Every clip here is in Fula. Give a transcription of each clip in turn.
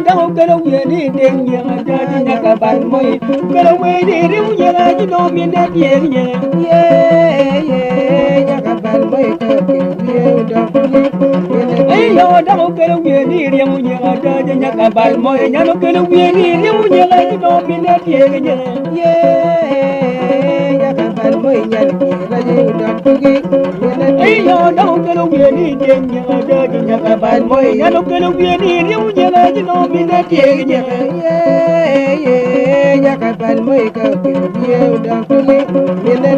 đâu cái đâu về đi tiền nhà ra đi nhà cả bạn mày cái đâu về đi đi muốn nhà ra chứ đâu miền đất về nhà yeah yeah nhà cả bạn mày cái kiểu đâu ấy giờ đâu cái đâu về đi đi muốn nhà ra đi nhà cả bạn mày nhà đâu cái đâu về đi đi muốn nhà ra chứ đâu miền đất về nhà yeah nhà cả bạn mày nhà đi ra đi đâu ấy giờ đâu cái đâu về đi tiền nhà ra đi nhà cả bạn mày nhà đâu cái đâu về đi đi muốn nhà ra chứ đâu miền đất về nhà yeah yeah nhà cả bạn mày cái kiểu đâu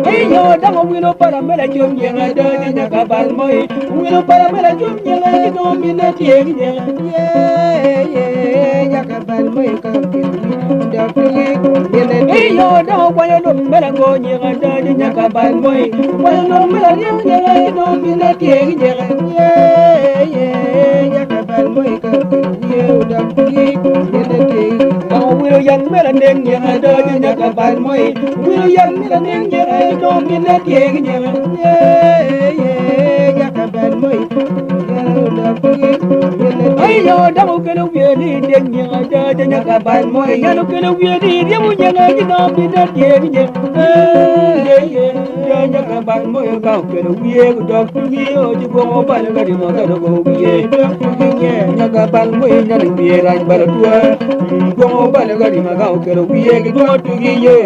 ấy giờ đâu Wino para mela chum yenga de nya ka bal moy Wino para mela chum yenga de no mi na tie nya ye ye nya ka bal moy ka da pili ye yo da wa yo no mela go yenga de nya ka bal moy wa yo no mela yenga de no mi na tie nya ye ye nya ka bal moy ka da pili Wino yan mela nen yenga de nya ka bal moy Wino yan mela nen yenga de no mi na tie nya yeah yeah ya ka bal moy ay yo da mo ke no ye ni de nya da de nya ka bal moy ya no ke no ye ni de mo nya ga ni no mi da tie nya yeah yeah da nya ka bal moy ka ke no ye do tu ye o ji go mo bal ga di mo ka do go ye nya ka bal moy nya ni ye ra bal tua go mo bal ga di ma ka ke no ye do tu ye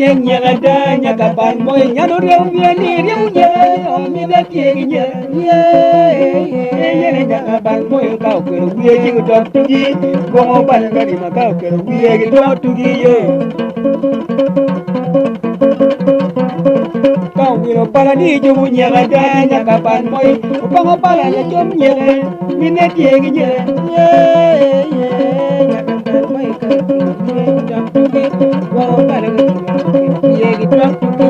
neng nyagada nyakapan moy nyano rew ni rew nye mi da tiegi nye ye nyakapan moy kau kero wiye ji dot tugi go bal gari ma kau kero wiye gi dot tugi ye kau wiro pala ni jumu nyagada nyakapan moy pango pala ya jom nye mi da tiegi nye nyakapan moy kau kero wiye gi dot tugi go bal gari Yegi drop to